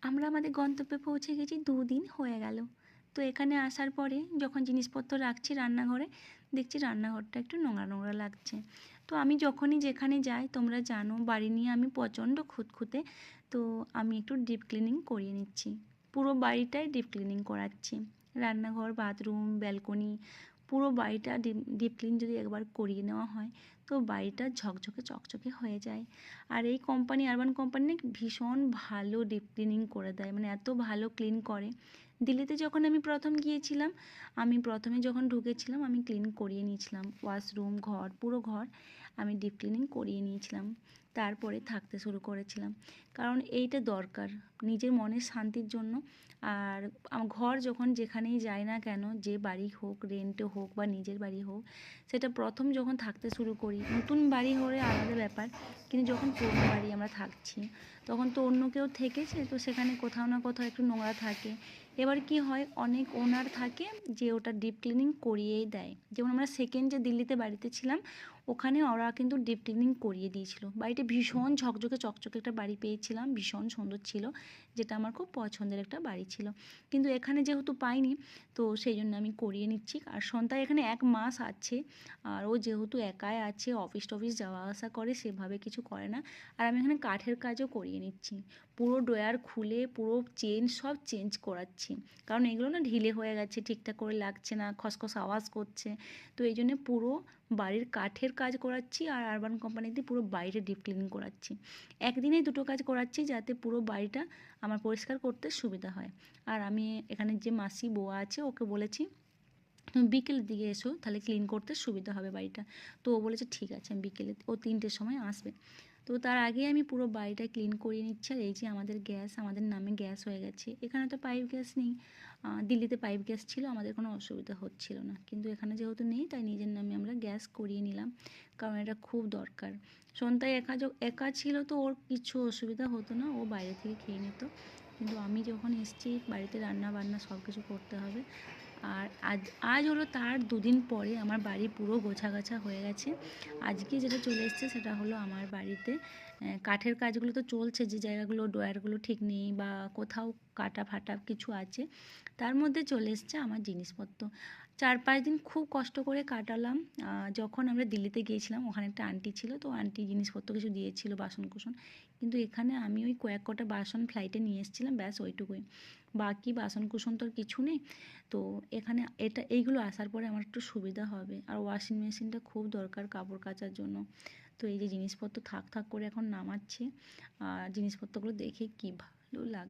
আমরা আমাদের গন্তব্যে পৌঁছে গেছি 2 দিন হয়ে গেল। তো এখানে আসার পরে যখন জিনিসপত্র রাখছি রান্নাঘরে, দেখছি রান্নাঘরটা একটু নোংরা নোংরা লাগছে। তো আমি যখনই যেখানে যাই তোমরা জানো বাড়ি নিয়ে আমি প্রচণ্ড খুঁতখুঁতে। তো আমি একটু ডিপ ক্লিনিং করিয়ে নিচ্ছি, পুরো বাড়িটাই ডিপ ক্লিনিং করাচ্ছি। রান্নাঘর, বাথরুম, ব্যালকনি, পুরো বাড়িটা ডিপ ক্লিন যদি একবার করিয়ে নেওয়া হয় তো বাড়িটা ঝকঝকে চকচকে হয়ে যায়। আর এই কোম্পানি, আরবান কোম্পানি না ভীষণ ভালো ডিপ ক্লিনিং করে দেয়, মানে এত ভালো ক্লিন করে। দিল্লিতে যখন আমি প্রথম গিয়েছিলাম, আমি প্রথমে যখন ঢুকেছিলাম আমি ক্লিন করিয়ে নিয়েছিলাম ওয়াশরুম, ঘর, পুরো ঘর আমি ডিপ ক্লিনিং করিয়ে নিয়েছিলাম। তারপরে থাকতে শুরু করেছিলাম, কারণ এইটা দরকার নিজের মনের শান্তির জন্য। আর ঘর যখন যেখানেই যাই না কেন, যে বাড়ি হোক, রেন্টে হোক বা নিজের বাড়ি হোক, সেটা প্রথম যখন থাকতে শুরু করি, নতুন বাড়ি হলে আলাদা ব্যাপার, কিন্তু যখন পুরনো বাড়ি আমরা থাকছি তখন তো অন্য কেউ থেকেছে, তো সেখানে কোথাও না কোথাও একটু নোংরা থাকে। এবার কি হয়, অনেক ওনার থাকে যে ওটা ডিপ ক্লিনিং করিয়েই দেয়। যেমন আমরা সেকেন্ড যে দিল্লিতে বাড়িতে ছিলাম, ওখানে ওরা কিন্তু ডিপ ক্লিনিং করিয়ে দিয়েছিল। বাড়িটা ভীষণ ঝকঝকে চকচকে একটা বাড়ি পেয়েছিলাম, ভীষণ সুন্দর ছিল, যেটা আমার খুব পছন্দের একটা বাড়ি ছিল। কিন্তু এখানে যেহেতু পাইনি, তো সেই জন্য আমি করিয়ে নিচ্ছি। আর সন্তান এখানে 1 মাস আছে, আর ও যেহেতু একাই আছে, অফিস টফিস যাওয়া আসা করে, সেভাবে কিছু করে না। আর আমি এখানে কাঠের কাজও করিয়ে নিচ্ছি, পুরো ড্রয়ার খুলে পুরো চেন সব চেঞ্জ করাচ্ছি, কারণ এগুলো না ঢিলে হয়ে গেছে, ঠিকঠাক করে লাগছে না, খসখস আওয়াজ করছে। তো এই জন্যে পুরো বাড়ির কাঠের কাজ করাচ্ছি, আর আরবান কোম্পানিতে পুরো বাড়িটা ডিপ ক্লিনিং করাচ্ছি। একদিনেই দুটো কাজ করাচ্ছি যাতে পুরো বাড়িটা আমার পরিষ্কার করতে সুবিধা হয়। আর আমি এখানে যে মাসি বোয়া আছে ওকে বলেছি তুমি বিকেলের দিকে এসো, তাহলে ক্লিন করতে সুবিধা হবে বাড়িটা। তো ও বলেছে ঠিক আছে, আমি বিকেলে, ও 3টের সময় আসবে। তো তার আগে আমি পুরো বাড়িটা ক্লিন করিয়ে নিচ্ছি। আর এই যে আমাদের গ্যাস, আমাদের নামে গ্যাস হয়ে গেছে। এখানে তো পাইপ গ্যাস নেই, দিল্লিতে পাইপ গ্যাস ছিল, আমাদের কোনো অসুবিধা হচ্ছিল না, কিন্তু এখানে যেহেতু নেই তাই নিজের নামে আমরা গ্যাস করিয়ে নিলাম, কারণ এটা খুব দরকার। সন্তায় একা ছিল তো ওর কিছু অসুবিধা হতো না, ও বাইরে থেকে খেয়ে নিত। কিন্তু আমি যখন এসেছি বাড়িতে রান্না বান্না সব কিছু করতে হবে। আর আজ আজ হলো তার 2 দিন পরে আমার বাড়ি পুরো গোছাগাছা হয়ে গেছে। আজকে যেটা চলে এসেছে সেটা হলো আমার বাড়িতে কাঠের কাজগুলো তো চলছে, যে জায়গাগুলো ড্রয়ারগুলো ঠিক নেই বা কোথাও কাটা ফাটা কিছু আছে, তার মধ্যে চলে এসছে আমার জিনিসপত্র। 4-5 দিন খুব কষ্ট করে কাটালাম। যখন আমরা দিল্লিতে গিয়েছিলাম ওখানে একটা আন্টি ছিল, তো আন্টি জিনিসপত্র কিছু দিয়েছিল, বাসন কুসন। কিন্তু এখানে আমি ওই কয়েক কটা বাসন ফ্লাইটে নিয়ে এসেছিলাম, ব্যাস ওইটুকুই, বাকি বাসন কুসন তো আর কিছু নেই। তো এখানে এইগুলো আসার পরে আমার একটু সুবিধা হবে। আর ওয়াশিং মেশিনটা খুব দরকার কাপড় কাচার জন্য। তো এই যে জিনিসপত্র থাক থাক করে এখন নামাচ্ছে, আর জিনিসপত্রগুলো দেখে কি ভালো লাগে।